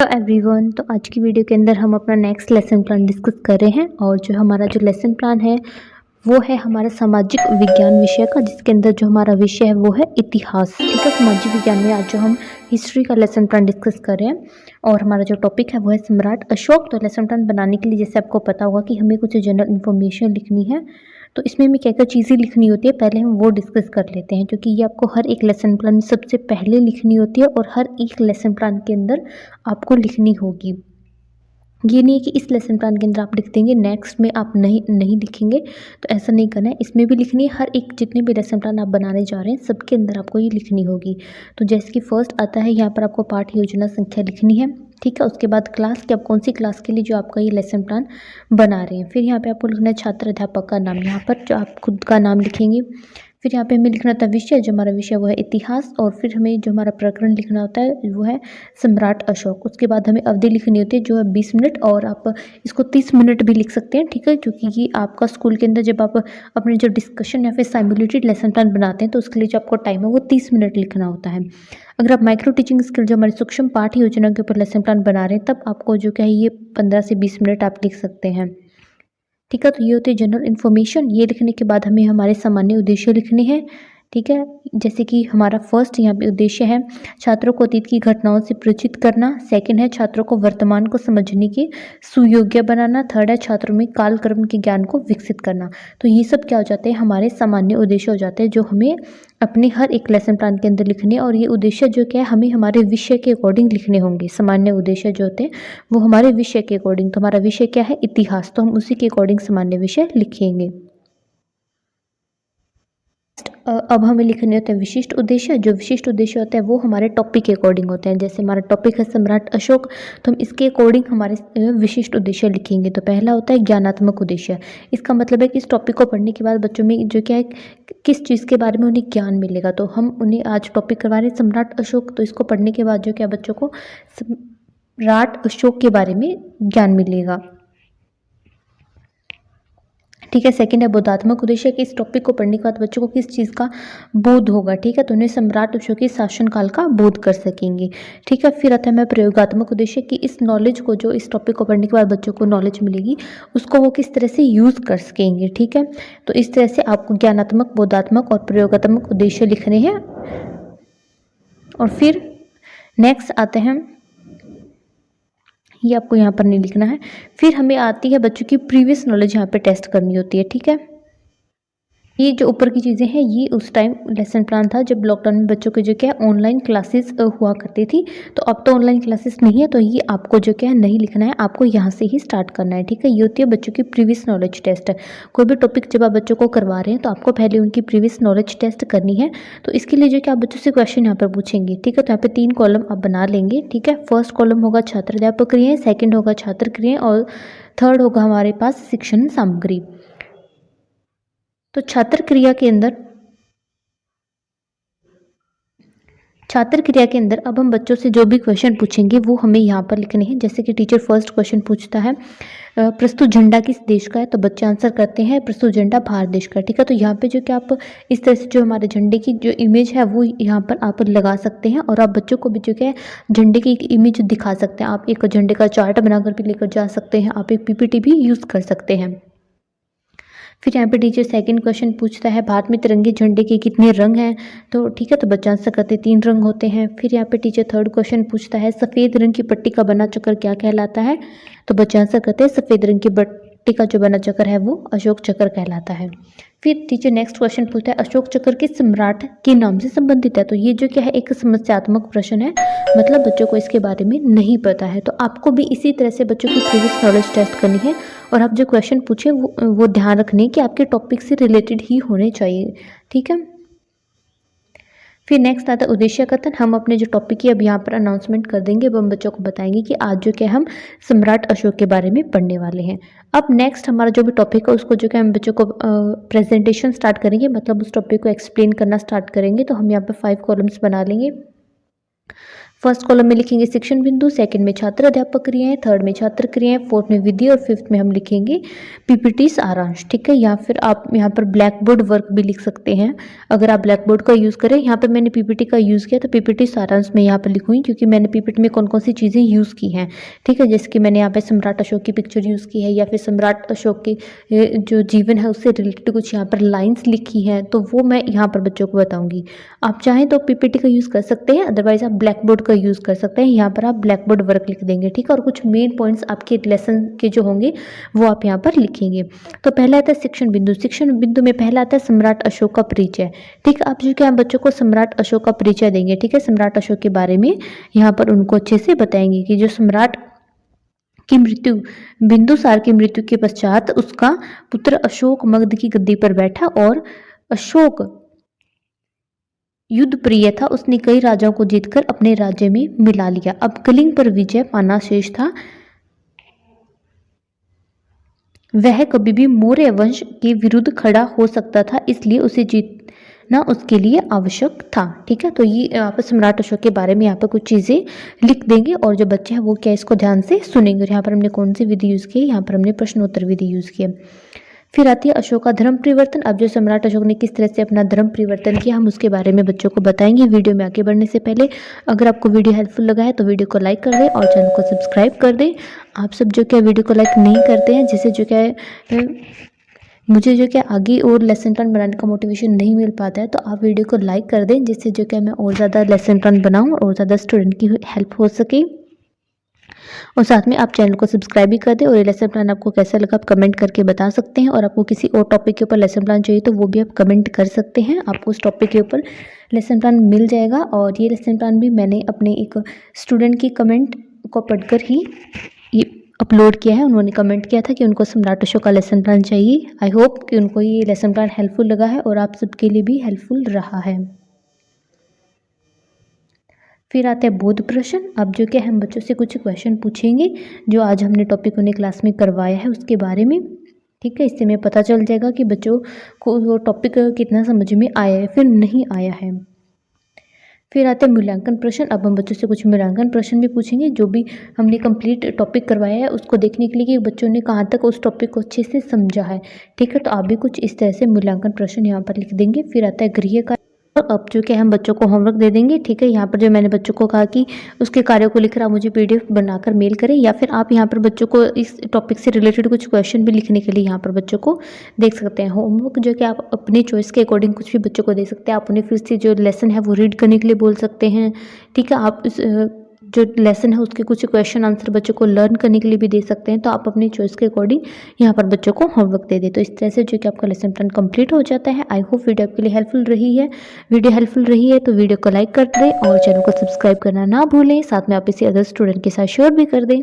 Everyone. तो आज की वीडियो के अंदर हम अपना नेक्स्ट लेसन प्लान डिस्कस कर रहे हैं और जो हमारा जो लेसन प्लान है वो है हमारा सामाजिक विज्ञान विषय का, जिसके अंदर जो हमारा विषय है वो है इतिहास। ठीक है, सामाजिक विज्ञान में आज जो हम हिस्ट्री का लेसन प्लान डिस्कस कर रहे हैं और हमारा जो टॉपिक है वो है सम्राट अशोक। तो लेसन प्लान बनाने के लिए जैसे आपको पता होगा कि हमें कुछ जनरल इन्फॉर्मेशन लिखनी है, तो इसमें हमें क्या क्या चीज़ें लिखनी होती है पहले हम वो डिस्कस कर लेते हैं, क्योंकि ये आपको हर एक लेसन प्लान में सबसे पहले लिखनी होती है और हर एक लेसन प्लान के अंदर आपको लिखनी होगी। ये नहीं है कि इस लेसन प्लान के अंदर आप लिख देंगे नेक्स्ट में आप नहीं लिखेंगे, तो ऐसा नहीं करना है। इसमें भी लिखनी है, हर एक जितने भी लेसन प्लान आप बनाने जा रहे हैं सबके अंदर आपको ये लिखनी होगी। तो जैसे कि फर्स्ट आता है यहाँ पर आपको पाठ योजना संख्या लिखनी है। ठीक है, उसके बाद क्लास कि आप कौन सी क्लास के लिए जो आपका ये लेसन प्लान बना रहे हैं। फिर यहाँ पे आपको लिखना है छात्र अध्यापक का नाम, यहाँ पर जो आप खुद का नाम लिखेंगे। फिर यहाँ पे हमें लिखना था विषय, जो हमारा विषय वो है इतिहास, और फिर हमें जो हमारा प्रकरण लिखना होता है वो है सम्राट अशोक। उसके बाद हमें अवधि लिखनी होती है जो है 20 मिनट, और आप इसको 30 मिनट भी लिख सकते हैं। ठीक है, क्योंकि ये आपका स्कूल के अंदर जब आप अपने जो डिस्कशन या फिर साइमुलेटेड लेसन प्लान बनाते हैं तो उसके लिए जो आपको टाइम है वो 30 मिनट लिखना होता है। अगर आप माइक्रो टीचिंग स्किल जो हमारी सूक्ष्म पाठ योजना के ऊपर लेसन प्लान बना रहे हैं तब आपको जो क्या है ये 15 से 20 मिनट आप लिख सकते हैं। ठीक है, तो ये होती है जनरल इन्फॉर्मेशन। ये लिखने के बाद हमें हमारे सामान्य उद्देश्य लिखने हैं। ठीक है, जैसे कि हमारा फर्स्ट यहाँ पे उद्देश्य है छात्रों को अतीत की घटनाओं से परिचित करना। सेकंड है छात्रों को वर्तमान को समझने के सुयोग्य बनाना। थर्ड है छात्रों में कालक्रम के ज्ञान को विकसित करना। तो ये सब क्या हो जाते हैं, हमारे सामान्य उद्देश्य हो जाते हैं जो हमें अपने हर एक लेसन प्लान के अंदर लिखने, और ये उद्देश्य जो क्या है हमें हमारे विषय के अकॉर्डिंग लिखने होंगे। सामान्य उद्देश्य जो होते हैं वो हमारे विषय के अकॉर्डिंग, तो हमारा विषय क्या है इतिहास, तो हम उसी के अकॉर्डिंग सामान्य विषय लिखेंगे। अब हमें लिखने होते हैं विशिष्ट उद्देश्य। जो विशिष्ट उद्देश्य होते हैं वो हमारे टॉपिक के अकॉर्डिंग होते हैं। जैसे हमारा टॉपिक है सम्राट अशोक, तो हम इसके अकॉर्डिंग हमारे विशिष्ट उद्देश्य लिखेंगे। तो पहला होता है ज्ञानात्मक उद्देश्य। इसका मतलब है कि इस टॉपिक को पढ़ने के बाद बच्चों में जो क्या है किस चीज़ के बारे में उन्हें ज्ञान मिलेगा। तो हम उन्हें आज टॉपिक करवा रहे हैं सम्राट अशोक, तो इसको पढ़ने के बाद जो क्या बच्चों को सम्राट अशोक के बारे में ज्ञान मिलेगा। ठीक है, सेकंड है बोधात्मक उद्देश्य कि इस टॉपिक को पढ़ने के बाद बच्चों को किस चीज़ का बोध होगा। ठीक है, तो उन्हें सम्राट अशोक के शासनकाल का बोध कर सकेंगे। ठीक है, फिर आता है मैं प्रयोगात्मक उद्देश्य कि इस नॉलेज को, जो इस टॉपिक को पढ़ने के बाद बच्चों को नॉलेज मिलेगी उसको वो किस तरह से यूज़ कर सकेंगे। ठीक है, तो इस तरह से आपको ज्ञानात्मक, बोधात्मक और प्रयोगात्मक उद्देश्य लिखने हैं। और फिर नेक्स्ट आते हैं, ये आपको यहाँ पर नहीं लिखना है। फिर हमें आती है बच्चों की प्रीवियस नॉलेज, यहाँ पे टेस्ट करनी होती है। ठीक है, ये जो ऊपर की चीज़ें हैं ये उस टाइम लेसन प्लान था जब लॉकडाउन में बच्चों के जो क्या है ऑनलाइन क्लासेस हुआ करती थी। तो अब तो ऑनलाइन क्लासेस नहीं है, तो ये आपको जो क्या है नहीं लिखना है, आपको यहाँ से ही स्टार्ट करना है। ठीक है, ये होती है बच्चों की प्रीवियस नॉलेज टेस्ट। कोई भी टॉपिक जब आप बच्चों को करवा रहे हैं तो आपको पहले उनकी प्रीवियस नॉलेज टेस्ट करनी है। तो इसके लिए जो क्या आप बच्चों से क्वेश्चन यहाँ पर पूछेंगे। ठीक है, तो यहाँ पे 3 कॉलम आप बना लेंगे। ठीक है, फर्स्ट कॉलम होगा छात्र अध्यापक क्रियाएं, सेकेंड होगा छात्र क्रियाएं, और थर्ड होगा हमारे पास शिक्षण सामग्री। तो छात्र क्रिया के अंदर अब हम बच्चों से जो भी क्वेश्चन पूछेंगे वो हमें यहाँ पर लिखने हैं। जैसे कि टीचर फर्स्ट क्वेश्चन पूछता है प्रस्तुत झंडा किस देश का है, तो बच्चे आंसर करते हैं प्रस्तुत झंडा भारत देश का। ठीक है, तो यहाँ पे जो कि आप इस तरह से जो हमारे झंडे की जो इमेज है वो यहाँ पर आप लगा सकते हैं, और आप बच्चों को भी जो क्या है झंडे की एक इमेज दिखा सकते हैं। आप एक झंडे का चार्ट बनाकर भी लेकर जा सकते हैं, आप एक पीपीटी भी यूज़ कर सकते हैं। फिर यहाँ पे टीचर सेकंड क्वेश्चन पूछता है भारत में तिरंगे झंडे के कितने रंग हैं, तो ठीक है, तो बच्चा आंसर करते 3 रंग होते हैं। फिर यहाँ पे टीचर थर्ड क्वेश्चन पूछता है सफ़ेद रंग की पट्टी का बना चक्र क्या कहलाता है, तो बच्चा आंसर करते हैं सफ़ेद रंग की पट्टी का जो बना चक्र है वो अशोक चक्र कहलाता है। फिर टीचर नेक्स्ट क्वेश्चन पूछता है अशोक चक्र किस सम्राट के नाम से संबंधित है, तो ये जो क्या है एक समस्यात्मक प्रश्न है, मतलब बच्चों को इसके बारे में नहीं पता है। तो आपको भी इसी तरह से बच्चों की प्रीवियस नॉलेज टेस्ट करनी है, और आप जो क्वेश्चन पूछे वो ध्यान रखने कि आपके टॉपिक से रिलेटेड ही होने चाहिए। ठीक है, फिर नेक्स्ट आता है उद्देश्य कथन। हम अपने जो टॉपिक की अब यहाँ पर अनाउंसमेंट कर देंगे, अब हम बच्चों को बताएंगे कि आज जो क्या हम सम्राट अशोक के बारे में पढ़ने वाले हैं। अब नेक्स्ट हमारा जो भी टॉपिक है उसको जो क्या हम बच्चों को प्रेजेंटेशन स्टार्ट करेंगे, मतलब उस टॉपिक को एक्सप्लेन करना स्टार्ट करेंगे। तो हम यहाँ पर 5 कॉलम्स बना लेंगे। फर्स्ट कॉलम में लिखेंगे शिक्षण बिंदु, सेकंड में छात्र अध्यापक क्रियाएं, थर्ड में छात्र क्रियाएं, फोर्थ में विधि और फिफ्थ में हम लिखेंगे पीपीटी सारांश। ठीक है, या फिर आप यहाँ पर ब्लैक बोर्ड वर्क भी लिख सकते हैं अगर आप ब्लैक बोर्ड का यूज़ करें। यहाँ पर मैंने पीपीटी का यूज़ किया तो पीपीटी सारांश में यहाँ पर लिखूंगी क्योंकि मैंने पीपीटी में कौन कौन सी चीज़ें यूज़ की हैं। ठीक है, जैसे कि मैंने यहाँ पर सम्राट अशोक की पिक्चर यूज़ की है या फिर सम्राट अशोक के जो जीवन है उससे रिलेटेड कुछ यहाँ पर लाइन्स लिखी हैं, तो वो मैं यहाँ पर बच्चों को बताऊँगी। आप चाहें तो पीपीटी का यूज़ कर सकते हैं, अदरवाइज आप ब्लैक बोर्ड का यूज़ कर सकते हैं। यहाँ पर आप ब्लैक बोर्ड वर्क लिख देंगे। ठीक है, और कुछ मेन पॉइंट्स आपके लेसन के जो होंगे वो आप यहाँ पर लिखेंगे। तो पहला आता है शिक्षण बिंदु। शिक्षण बिंदु में पहला आता है सम्राट अशोक का परिचय। ठीक है, आप जो क्या बच्चों को सम्राट अशोक का परिचय देंगे। ठीक है, सम्राट अशोक के बारे में यहाँ पर उनको अच्छे से बताएंगे कि जो सम्राट की मृत्यु, बिंदुसार की मृत्यु के पश्चात उसका पुत्र अशोक मगध की गद्दी पर बैठा और अशोक युद्ध प्रिय था, उसने कई राजाओं को जीतकर अपने राज्य में मिला लिया। अब कलिंग पर विजय पाना शेष था। वह कभी भी मौर्य वंश के विरुद्ध खड़ा हो सकता था, इसलिए उसे जीतना उसके लिए आवश्यक था। ठीक है, तो ये यहाँ पर सम्राट अशोक के बारे में यहाँ पर कुछ चीज़ें लिख देंगे और जो बच्चे हैं वो क्या इसको ध्यान से सुनेंगे। यहाँ पर हमने कौन सी विधि यूज़ की है, यहाँ पर हमने प्रश्नोत्तर विधि यूज़ की है। फिर आती है अशोक का धर्म परिवर्तन। अब जो सम्राट अशोक ने किस तरह से अपना धर्म परिवर्तन किया, हम उसके बारे में बच्चों को बताएंगे। वीडियो में आगे बढ़ने से पहले अगर आपको वीडियो हेल्पफुल लगा है तो वीडियो को लाइक कर दें और चैनल को सब्सक्राइब कर दें। आप सब जो क्या वीडियो को लाइक नहीं करते हैं, जिससे जो क्या है मुझे जो क्या आगे और लेसन प्लान बनाने का मोटिवेशन नहीं मिल पाता है, तो आप वीडियो को लाइक कर दें जिससे जो क्या मैं और ज़्यादा लेसन प्लान बनाऊँ और ज़्यादा स्टूडेंट की हेल्प हो सके। और साथ में आप चैनल को सब्सक्राइब भी कर दें। और ये लेसन प्लान आपको कैसा लगा आप कमेंट करके बता सकते हैं। और आपको किसी और टॉपिक के ऊपर लेसन प्लान चाहिए तो वो भी आप कमेंट कर सकते हैं, आपको उस टॉपिक के ऊपर लेसन प्लान मिल जाएगा। और ये लेसन प्लान भी मैंने अपने एक स्टूडेंट की कमेंट को पढ़कर ही ये अपलोड किया है। उन्होंने कमेंट किया था कि उनको सम्राट अशोक का लेसन प्लान चाहिए। आई होप कि उनको ये लेसन प्लान हेल्पफुल लगा है और आप सबके लिए भी हेल्पफुल रहा है। फिर आते हैं बोध प्रश्न। अब जो क्या हम बच्चों से कुछ क्वेश्चन पूछेंगे जो आज हमने टॉपिक उन्हें क्लास में करवाया है उसके बारे में। ठीक है, इससे हमें पता चल जाएगा कि बच्चों को वो टॉपिक कितना समझ में आया है फिर नहीं आया है। फिर आते हैं मूल्यांकन प्रश्न। अब हम बच्चों से कुछ मूल्यांकन प्रश्न भी पूछेंगे जो भी हमने कंप्लीट टॉपिक करवाया है उसको देखने के लिए कि बच्चों ने कहाँ तक उस टॉपिक को अच्छे से समझा है। ठीक है, तो आप भी कुछ इस तरह से मूल्यांकन प्रश्न यहाँ पर लिख देंगे। फिर आता है गृह कार्य। अब जो कि हम बच्चों को होमवर्क दे देंगे। ठीक है, यहाँ पर जो मैंने बच्चों को कहा कि उसके कार्यों को लिखकर आप मुझे पीडीएफ बनाकर मेल करें, या फिर आप यहाँ पर बच्चों को इस टॉपिक से रिलेटेड कुछ क्वेश्चन भी लिखने के लिए यहाँ पर बच्चों को देख सकते हैं। होमवर्क जो कि आप अपनी चॉइस के अकॉर्डिंग कुछ भी बच्चों को दे सकते हैं। आप उन्हें फिर से जो लेसन है वो रीड करने के लिए बोल सकते हैं। ठीक है, आप जो लेसन है उसके कुछ क्वेश्चन आंसर बच्चों को लर्न करने के लिए भी दे सकते हैं। तो आप अपनी चॉइस के अकॉर्डिंग यहाँ पर बच्चों को होमवर्क दे दें। तो इस तरह से जो कि आपका लेसन प्लान कंप्लीट हो जाता है। आई होप वीडियो आपके लिए हेल्पफुल रही है। वीडियो हेल्पफुल रही है तो वीडियो को लाइक कर दें और चैनल को सब्सक्राइब करना ना भूलें। साथ में आप इसे अदर स्टूडेंट के साथ शेयर भी कर दें।